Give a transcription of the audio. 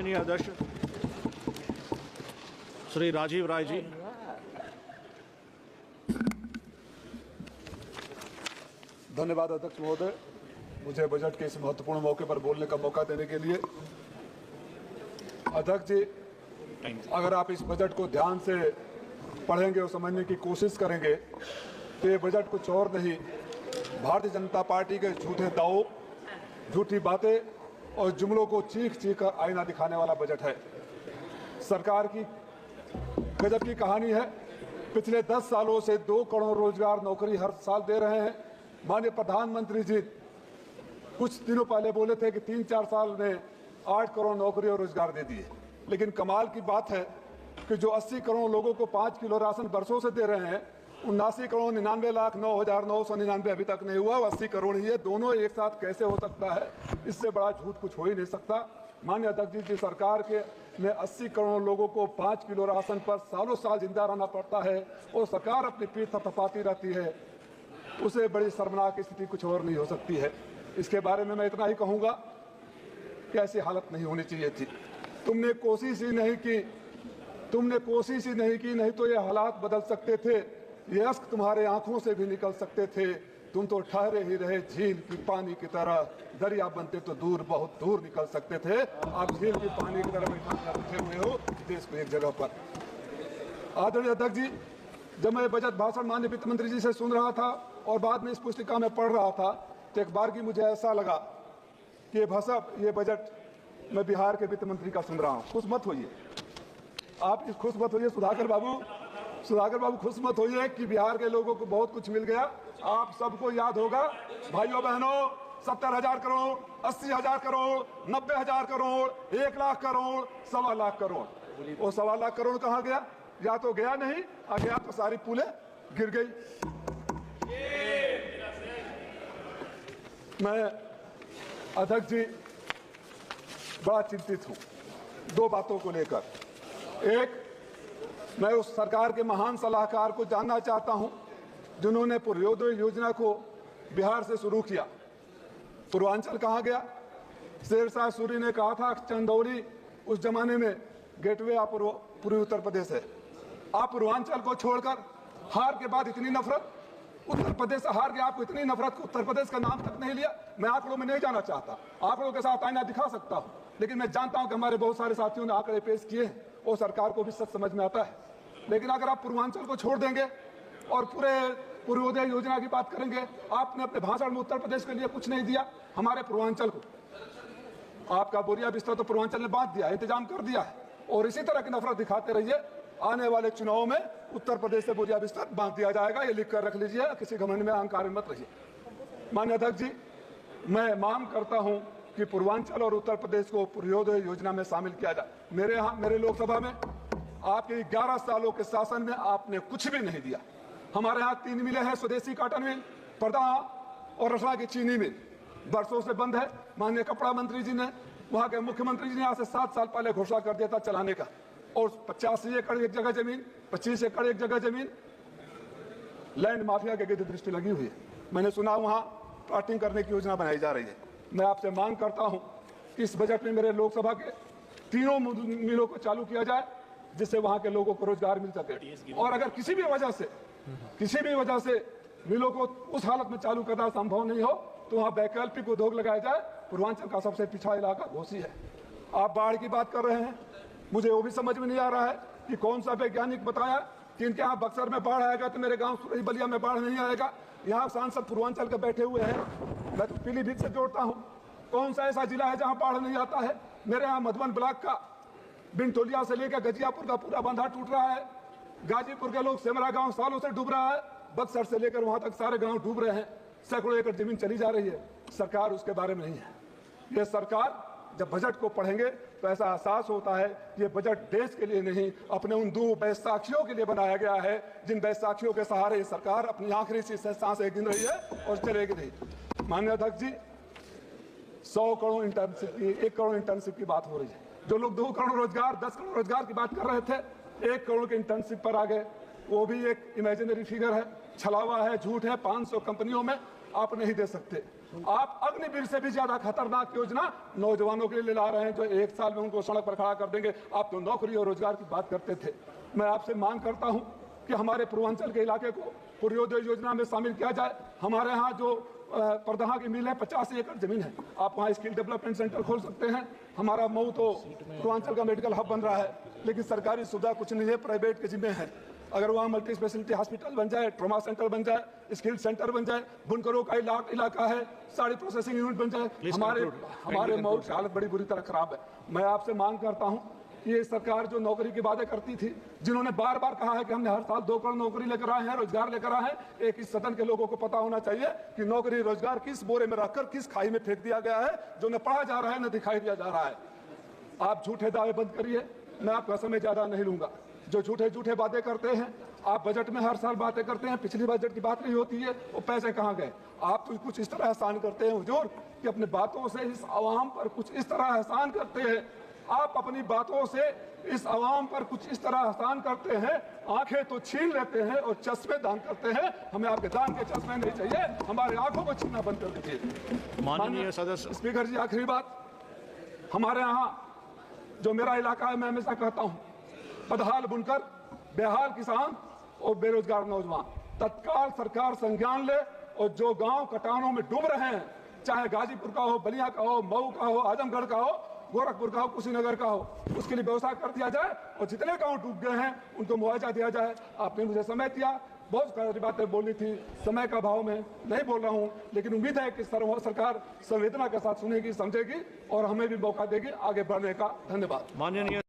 माननीय अध्यक्ष श्री राजीव राय जी। धन्यवाद अध्यक्ष महोदय, मुझे बजट के इस महत्वपूर्ण मौके पर बोलने का मौका देने के लिए। अध्यक्ष जी, अगर आप इस बजट को ध्यान से पढ़ेंगे और समझने की कोशिश करेंगे तो ये बजट कुछ और नहीं, भारतीय जनता पार्टी के झूठे दावों, झूठी बातें और जुमलों को चीख चीख कर आईना दिखाने वाला बजट है। सरकार की गजब की कहानी है। पिछले 10 सालों से 2 करोड़ रोजगार नौकरी हर साल दे रहे हैं। माननीय प्रधानमंत्री जी कुछ दिनों पहले बोले थे कि 3-4 साल में 8 करोड़ नौकरी और रोजगार दे दिए, लेकिन कमाल की बात है कि जो 80 करोड़ लोगों को 5 किलो राशन बरसों से दे रहे हैं, 79 करोड़ 99,09,999 अभी तक नहीं हुआ, 80 करोड़ ही है। दोनों एक साथ कैसे हो सकता है? इससे बड़ा झूठ कुछ हो ही नहीं सकता। माननीय अध्यक्ष जी, सरकार के में 80 करोड़ लोगों को 5 किलो राशन पर सालों साल जिंदा रहना पड़ता है और सरकार अपनी पीठ थपथपाती रहती है, उसे बड़ी शर्मनाक स्थिति कुछ और नहीं हो सकती है। इसके बारे में मैं इतना ही कहूँगा कि ऐसी हालत नहीं होनी चाहिए थी। तुमने कोशिश ही नहीं की, नहीं तो ये हालात बदल सकते थे, ये अश्क तुम्हारे आंखों से भी निकल सकते थे। तुम तो ठहरे ही रहे झील की पानी की तरह, दरिया बनते तो दूर बहुत दूर निकल सकते थे। आप झील की पानी की तरह बैठे हुए हो देश को एक जगह पर। आदरणीय अध्यक्ष जी, जब मैं बजट भाषण माननीय वित्त मंत्री जी से सुन रहा था और बाद में इस पुस्तिका में पढ़ रहा था तो एक बार की मुझे ऐसा लगा कि ये बजट मैं बिहार के वित्त मंत्री का सुन रहा हूँ। खुश मत होइए, आप खुश मत होइए सुधाकर बाबू खुश मत होइए कि बिहार के लोगों को बहुत कुछ मिल गया। आप सबको याद होगा भाइयों बहनों, 70,000 करोड़, 80,000 करोड़, 90,000 करोड़, 1 लाख करोड़, 1.25 लाख करोड़। वो 1.25 लाख करोड़ कहाँ गया? या तो गया नहीं, आ गया तो सारी पुलें गिर गई। मैं अध्यक्ष जी बड़ा चिंतित हूं 2 बातों को लेकर। एक, मैं उस सरकार के महान सलाहकार को जानना चाहता हूं जिन्होंने पूर्वोदय योजना को बिहार से शुरू किया। पूर्वांचल कहाँ गया? शेरशाह सूरी ने कहा था चंदौली उस जमाने में गेटवे ऑफ पूर्वी उत्तर प्रदेश है। आप पूर्वांचल को छोड़कर हार के बाद इतनी नफरत, उत्तर प्रदेश से हार के आपको इतनी नफरत को उत्तर प्रदेश का नाम तक नहीं लिया। मैं आंकड़ों में नहीं जाना चाहता, आंकड़ों के साथ आईना दिखा सकता हूं, लेकिन मैं जानता हूं कि हमारे बहुत सारे साथियों ने आंकड़े पेश किए हैं और सरकार को भी सच समझ में आता है। लेकिन अगर आप पूर्वांचल को छोड़ देंगे और पूरे पूर्वोदय योजना की बात करेंगे, आपने अपने भाषण में उत्तर प्रदेश के लिए कुछ नहीं दिया, हमारे पूर्वांचल को। आपका बोरिया बिस्तर तो पूर्वांचल ने बांट दिया, इंतजाम कर दिया है, और इसी तरह की नफरत दिखाते रहिए। आने वाले चुनाव में उत्तर प्रदेश से बोरिया बिस्तर बांट दिया जाएगा, ये लिख कर रख लीजिए, किसी घमंड में अहंकार में मत रहिए। माननीय अध्यक्ष जी, मैं मांग करता हूं कि पूर्वांचल और उत्तर प्रदेश को पूर्वोदय योजना में शामिल किया जाए। मेरे लोकसभा में आपके 11 सालों के शासन में आपने कुछ भी नहीं दिया। हमारे यहाँ 3 मिलें हैं, स्वदेशी कॉटन मिल, परदा और रसना की चीनी मिल, बरसों से बंद है। माननीय कपड़ा मंत्री जी ने, वहाँ के मुख्यमंत्री जी ने आज से 7 साल पहले घोषणा कर दिया था चलाने का, और 85 एकड़ एक जगह जमीन, 25 एकड़ एक जगह जमीन लैंड माफिया के गिद्ध दृष्टि लगी हुई है। मैंने सुना वहाँ प्लाटिंग करने की योजना बनाई जा रही है। मैं आपसे मांग करता हूँ कि इस बजट में मेरे लोकसभा के 3 मिलों को चालू किया जाए, जिससे वहाँ के लोगों को रोजगार मिल सके। और अगर किसी भी वजह से मिलों को उस हालत में चालू करना संभव नहीं हो तो वहाँ वैकल्पिक उद्योग लगाया जाए। पूर्वांचल का सबसे पिछड़ा इलाका घोसी है। आप बाढ़ की बात कर रहे हैं, मुझे वो भी समझ में नहीं आ रहा है कि कौन सा वैज्ञानिक बताया कि इनके यहाँ बक्सर में बाढ़ आएगा तो मेरे गांव सुरई बलिया में बाढ़ नहीं आएगा। यहाँ सांसद पूर्वांचल के बैठे हुए हैं, मैं तो पीलीभीत से जोड़ता हूँ। कौन सा ऐसा जिला है जहाँ बाढ़ नहीं आता है? मेरे यहाँ मधुबन ब्लॉक का बिनटोलिया से लेकर गजियापुर का पूरा बांधा टूट रहा है। गाजीपुर के लोग सेमरा गांव सालों से डूब रहा है। बक्सर से लेकर वहां तक सारे गांव डूब रहे हैं, सैकड़ों एकड़ जमीन चली जा रही है। सरकार उसके बारे में नहीं है। यह सरकार जब बजट को पढ़ेंगे तो ऐसा एहसास होता है कि ये बजट देश के लिए नहीं, अपने उन 2 बैसाखियों के लिए बनाया गया है, जिन बैसाखियों के सहारे ये सरकार अपनी आखिरी सांसें गिन रही है और चलेगी नहीं। माननीय अध्यक्ष जी, 100 करोड़ इंटर्नशिप की, 1 करोड़ इंटर्नशिप की बात हो रही है। जो लोग 2 करोड़ रोजगार, 10 करोड़ रोजगार की बात कर रहे थे, 1 करोड़ के इंटर्नशिप पर आ गए। वो भी एक इमेजिनरी फिगर है, छलावा है, झूठ है। 500 कंपनियों में आप नहीं दे सकते। आप अग्निवीर से भी ज्यादा खतरनाक योजना नौजवानों के लिए ला रहे हैं, जो 1 साल में उनको सड़क पर खड़ा कर देंगे। आप तो नौकरी और रोजगार की बात करते थे। मैं आपसे मांग करता हूं कि हमारे पूर्वांचल के इलाके को पूर्वोदय योजना में शामिल किया जाए। हमारे यहाँ जो परदहा की मिल है, 85 एकड़ जमीन है, आप वहाँ स्किल डेवलपमेंट सेंटर खोल सकते हैं। हमारा मऊ तो पूर्वांचल का मेडिकल हब बन रहा है, लेकिन सरकारी सुविधा कुछ नहीं है, प्राइवेट के जिम्मे है। अगर वहाँ मल्टी स्पेशलिटी हॉस्पिटल बन जाए, ट्रॉमा सेंटर बन जाए, स्किल सेंटर बन जाए, बुनकरों का इलाका है, साड़ी प्रोसेसिंग यूनिट बन जाए, हमारे मऊ की हालत बड़ी बुरी तरह खराब है। मैं आपसे मांग करता हूँ कि ये सरकार जो नौकरी की वादे करती थी, जिन्होंने बार बार कहा है कि हमने हर साल 2 करोड़ नौकरी लेकर आए हैं, रोजगार लेकर आए हैं, एक इस सदन के लोगों को पता होना चाहिए कि नौकरी रोजगार किस बोरे में रखकर किस खाई में फेंक दिया गया है, जो न पढ़ा जा रहा है न दिखाई दिया जा रहा है। आप झूठे दावे बंद करिए, मैं आपका समय ज्यादा नहीं लूंगा। जो झूठे वादे करते हैं, आप बजट में हर साल बातें करते हैं, पिछली बजट की बात नहीं होती है, वो पैसे कहाँ गए? आप तो कुछ इस तरह एहसान करते हैं हुजूर कि अपने बातों से इस आवाम पर कुछ इस तरह एहसान करते हैं, आप अपनी बातों से इस आवाम पर कुछ इस तरह एहसान करते हैं, आंखें तो छीन लेते हैं और चश्मे दान करते हैं। हमें आपके दान के चश्मे नहीं चाहिए, हमारे आंखों को छीनना बंद कर दीजिए। माननीय सदस्य स्पीकर जी, आखिरी बात, हमारे यहाँ जो मेरा इलाका है, मैं हमेशा कहता हूँ, बदहाल बुनकर, बेहाल किसान और बेरोजगार नौजवान, तत्काल सरकार संज्ञान ले और जो गांव कटानों में डूब रहे हैं, चाहे गाजीपुर का हो, बलिया का हो, मऊ का हो, आजमगढ़ का हो, गोरखपुर का हो, कुशीनगर का हो, उसके लिए व्यवस्था कर दिया जाए और जितने गांव डूब गए हैं उनको मुआवजा दिया जाए। आपने मुझे समय दिया, बहुत सारी बातें बोली थी, समय का भाव में नहीं बोल रहा हूं, लेकिन उम्मीद है कि सरकार संवेदना के साथ सुनेगी, समझेगी और हमें भी मौका देगी आगे बढ़ने का। धन्यवाद। माननीय